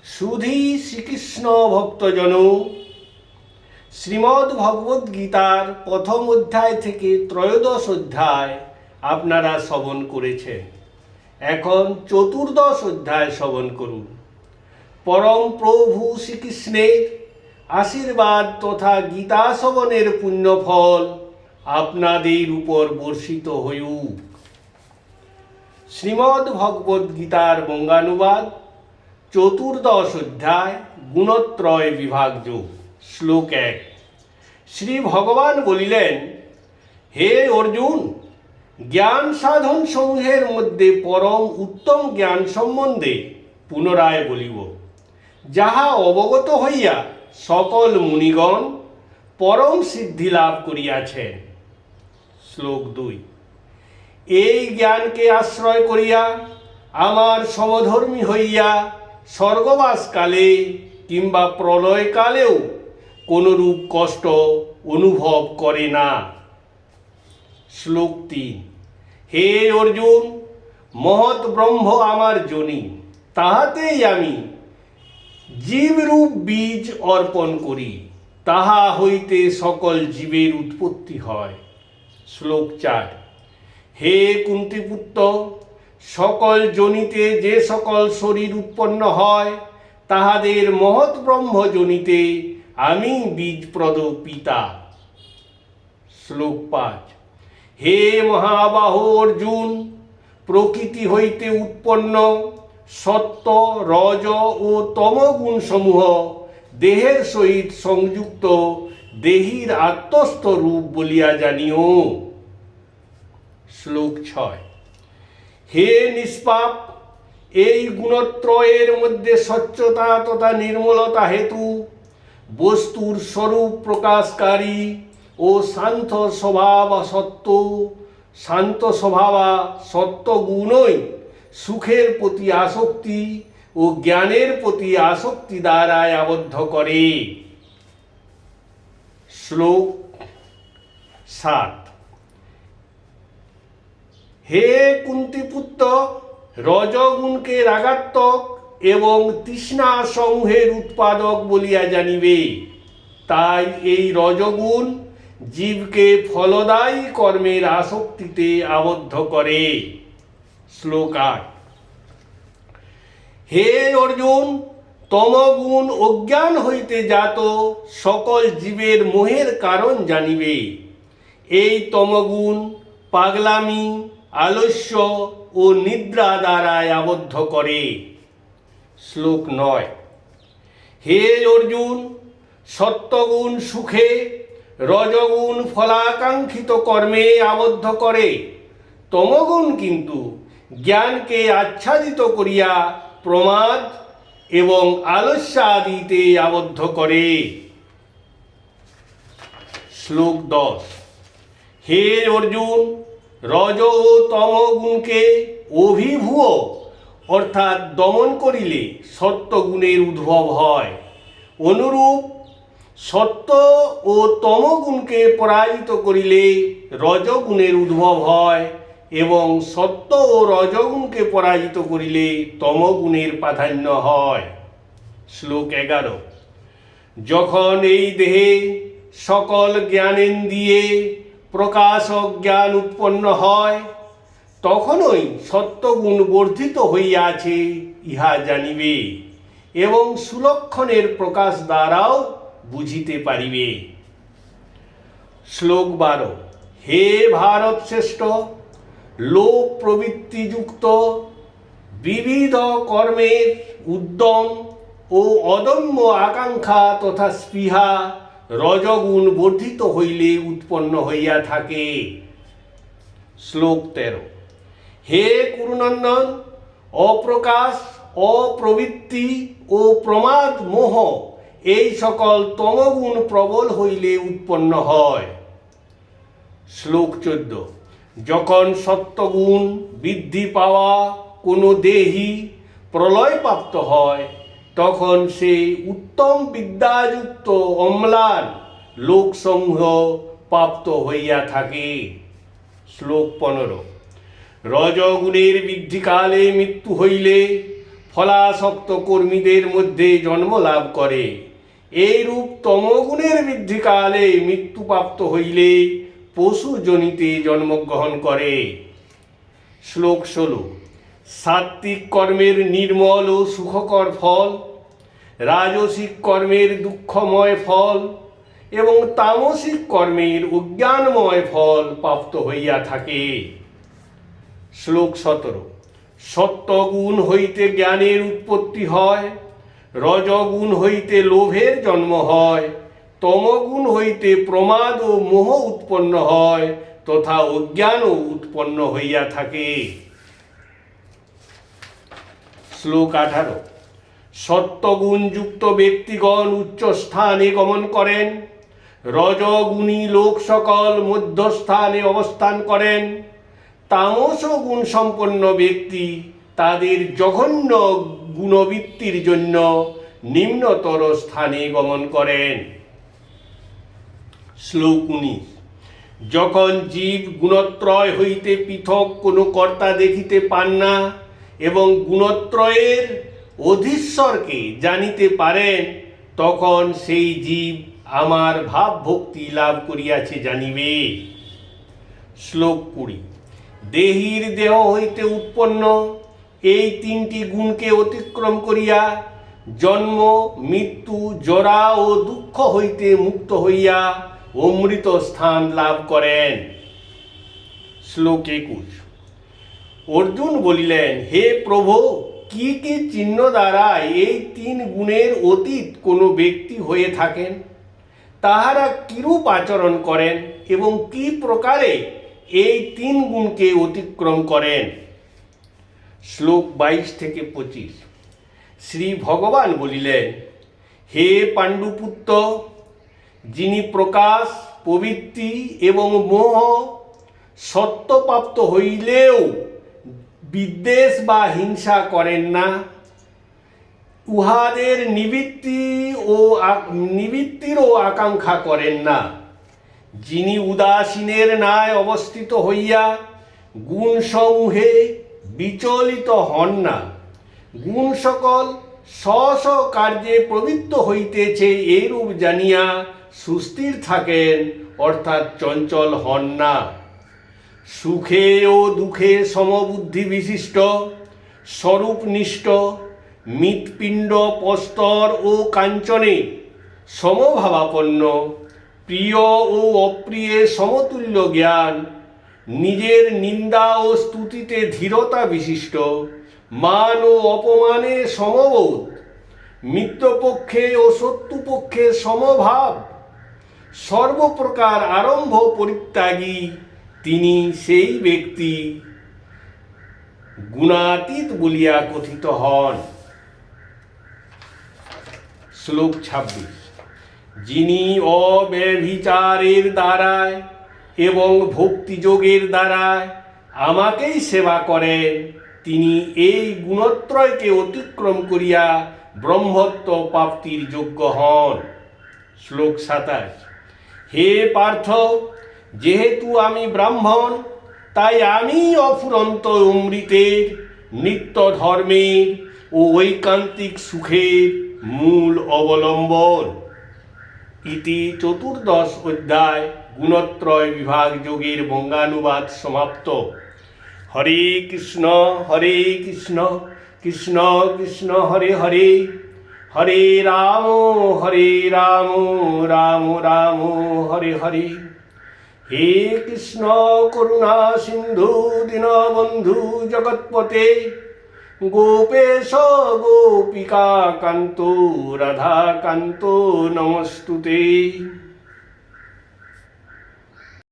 সুধী শ্রীকৃষ্ণ ভক্তজন, শ্রীমদ্ ভগবদ্ গীতার প্রথম অধ্যায় থেকে ত্রয়োদশ অধ্যায় আপনারা শ্রবণ করেছেন। এখন চতুর্দশ অধ্যায় শ্রবণ করুন। পরম প্রভু শ্রীকৃষ্ণের আশীর্বাদ তথা গীতা শ্রবণের পুণ্যফল আপনাদের উপর বর্ষিত হউক। শ্রীমদ্ ভগবদ্ গীতার বঙ্গানুবাদ, চতুর্দশ অধ্যায়, গুণত্রয় বিভাগযোগ। শ্লোক 1। শ্রী ভগবান বলিলেন, হে অর্জুন, জ্ঞান সাধন সমূহের মধ্যে পরম উত্তম জ্ঞান সম্বন্ধে পুনরায় বলিব, যাহা অবগত হইয়া সকল মুনিগণ পরম সিদ্ধি লাভ করিয়াছেন। শ্লোক 2। এই জ্ঞানকে আশ্রয় করিয়া আমার সমধর্মী হইয়া স্বর্গবাসকালে কিংবা প্রলয়কালেও কোনরূপ কষ্ট অনুভব করে না। শ্লোক 3। হে অর্জুন, মহৎ ব্রহ্ম আমার যোনি, তাহাতেই আমি জীবরূপ বীজ অর্পণ করি, তাহা হইতে সকল জীবের উৎপত্তি হয়। শ্লোক 4। হে কুন্তিপুত্র, সকল যোনিতে যে সকল শরীর উৎপন্ন হয়, তাহাদের মহৎ ব্রহ্ম যোনিতে আমি বীজপ্রদ পিতা। শ্লোক 5। হে মহাবাহ অর্জুন, প্রকৃতি হইতে উৎপন্ন সত্য, রজ ও তম গুণ সমূহ দেহের সহিত সংযুক্ত দেহীর আত্মস্থ রূপ বলিয়া জানিও। শ্লোক 6। হে নিষ্পাপ, এই গুণত্রয়ের মধ্যে স্বচ্ছতা তথা নির্মলতা হেতু বস্তুর স্বরূপ প্রকাশকারী ও শান্ত স্বভাবা সত্য গুণই সুখের প্রতি আসক্তি ও জ্ঞানের প্রতি আসক্তি দ্বারায় আবদ্ধ করে। শ্লোক 7। হে কুন্তিপুত্র, রজগুণকে রাগাত্মক এবং তৃষ্ণা সমূহের উৎপাদক বলিয়া জানিবে, তাই এই রজগুণ জীবকে ফলদায়ী কর্মের আসক্তিতে আবদ্ধ করে। শ্লোক 8। হে অর্জুন, তমগুণ অজ্ঞান হইতে জাত সকল জীবের মোহের কারণ জানিবে, এই তমগুণ পাগলামি, আলস্য ও নিদ্রা দ্বারায় আবদ্ধ করে। শ্লোক 9। হে অর্জুন, সত্যগুণ সুখে, রজগুণ ফলাকাঙ্ক্ষিত কর্মে আবদ্ধ করে, তমগুণ কিন্তু জ্ঞানকে আচ্ছাদিত করিয়া প্রমাদ এবং আলস্য আদিতে আবদ্ধ করে। শ্লোক 10। হে অর্জুন, রজ ও তম গুণকে অভিভূয় অর্থাৎ দমন করিলে সত্যগুণের উদ্ভব হয়, অনুরূপ সত্য ও তমগুণকে পরাজিত করিলে রজগুণের উদ্ভব হয় এবং সত্য ও রজগুণকে পরাজিত করিলে তমগুণের প্রাধান্য হয়। শ্লোক 11। যখন এই দেহে সকল জ্ঞানেন্দ্রিয়ে প্রকাশক জ্ঞান উৎপন্ন হয়, তখনই সত্যগুণ বর্ধিত হইয়াছে ইহা জানিবে এবং সুলক্ষণের প্রকাশ দ্বারাও বুঝিতে পারিবে। শ্লোক 12। হে ভারত শ্রেষ্ঠ, লোভ প্রবৃত্তিযুক্ত বিবিধ কর্মের উদ্যম ও অদম্য আকাঙ্ক্ষা তথা স্পৃহা রজগুণ বর্ধিত হইলে উৎপন্ন হইয়া থাকে। শ্লোক 13। হে কুরুনন্দন, অপ্রকাশ, অপ্রবৃত্তি ও প্রমাদ মোহ এই সকল তমগুণ প্রবল হইলে উৎপন্ন হয়। শ্লোক 14। যখন সত্যগুণ বৃদ্ধি পাওয়া কোনো দেহী প্রলয়প্রাপ্ত হয়, তখন সে উত্তম বিদ্যাযুক্ত অম্লান লোকসমূহ প্রাপ্ত হইয়া থাকে। শ্লোক 15। রজগুণের বৃদ্ধিকালে মৃত্যু হইলে ফলাসক্ত কর্মীদের মধ্যে জন্ম লাভ করে। এইরূপ তমগুণের বৃদ্ধিকালে মৃত্যুপ্রাপ্ত হইলে পশুজনিতে জন্মগ্রহণ করে। শ্লোক 16। সাত্ত্বিক কর্মের নির্মল ও সুখকর ফল, রাজসিক কর্মের দুঃখময় ফল এবং তামসিক কর্মের অজ্ঞানময় ফল প্রাপ্ত হইয়া থাকে। শ্লোক 17। সত্ত্বগুণ হইতে জ্ঞানের উৎপত্তি হয়, রজগুণ হইতে লোভের জন্ম হয়, তমগুণ হইতে প্রমাদ ও মোহ উৎপন্ন হয় তথা অজ্ঞানও উৎপন্ন হইয়া থাকে। শ্লোক 18। সত্ত্বগুণযুক্ত ব্যক্তিগণ উচ্চ স্থানে গমন করেন, রজগুণী লোক সকল মধ্যস্থানে অবস্থান করেন, তামস গুণ সম্পন্ন ব্যক্তি তাদের জঘন্য গুণবৃত্তির জন্য নিম্নতর স্থানে গমন করেন। শ্লোক 19। যখন জীব গুণত্রয় হইতে পৃথক কোনো কর্তা দেখিতে পান না এবং গুণত্রয়ের অধীশ্বরকে জানিতে পারেন, তখন সেই জীব আমার ভাব ভক্তি লাভ করিয়াছে জানিবে। শ্লোক 20। দেহীর দেহ হইতে উৎপন্ন এই তিনটি গুণকে অতিক্রম করিয়া জন্ম, মৃত্যু, জরা ও দুঃখ হইতে মুক্ত হইয়া অমৃত স্থান লাভ করেন। শ্লোক 21। অর্জুন বলিলেন, হে প্রভু, কি কি চিহ্ন দ্বারা এই তিন গুণের অতীত কোনো ব্যক্তি হয়ে থাকেন? তাহারা কিরূপ আচরণ করেন এবং কি প্রকারে এই তিন গুণকে অতিক্রম করেন? শ্লোক 22 থেকে 25। শ্রী ভগবান বলিলেন, হে পাণ্ডুপুত্র, যিনি প্রকাশ, প্রবৃত্তি এবং মোহ সত্যপ্রাপ্ত হইলেও বিদ্বেষ বা হিংসা করেন না, উহাদের নিবৃত্তিরও আকাঙ্ক্ষা করেন না, যিনি উদাসীনের ন্যায় অবস্থিত হইয়া গুণসমূহে বিচলিত হন না, গুণ সকল স্ব স্ব কার্যে প্রবৃত্ত হইতেছে এইরূপ জানিয়া সুস্থির থাকেন, অর্থাৎ চঞ্চল হন না, সুখে ও দুঃখে সমবুদ্ধি বিশিষ্ট, স্বরূপনিষ্ঠ, মৃৎপিণ্ড, প্রস্তর ও কাঞ্চনে সমভাবাপন্ন, প্রিয় ও অপ্রিয়ে সমতুল্য জ্ঞান, নিজের নিন্দা ও স্তুতিতে ধীরতা বিশিষ্ট, মান ও অপমানে সমবোধ, মিত্রপক্ষে ও শত্রুপক্ষে সমভাব, সর্বপ্রকার আরম্ভ পরিত্যাগী, তিনি সেই ব্যক্তি গুণাতীত বলিয়া কথিত হন। শ্লোক 26। যিনি অব্যভিচারের দ্বারায় এবং ভক্তিযোগের দ্বারায় আমাকেই সেবা করেন, তিনি এই গুণত্রয়কে অতিক্রম করিয়া ব্রহ্মত্ব প্রাপ্তির যোগ্য হন। শ্লোক 27। হে পার্থ, যেহেতু আমি ব্রাহ্মণ, তাই আমি অফুরন্ত অমৃতের, নিত্য ধর্মের ও ঐকান্তিক সুখের মূল অবলম্বন। ইতি 14 অধ্যায় গুণত্রয় বিভাগ যোগের বঙ্গানুবাদ সমাপ্ত। হরে কৃষ্ণ কৃষ্ণ কৃষ্ণ হরে হরে, হরে রাম রাম রাম হরে হরে। হে কৃষ্ণ করুণা সিন্ধু দীনবন্ধু জগৎপতে, গোপেশ গোপিকা কান্ত রাধা কান্ত নমস্তুতে।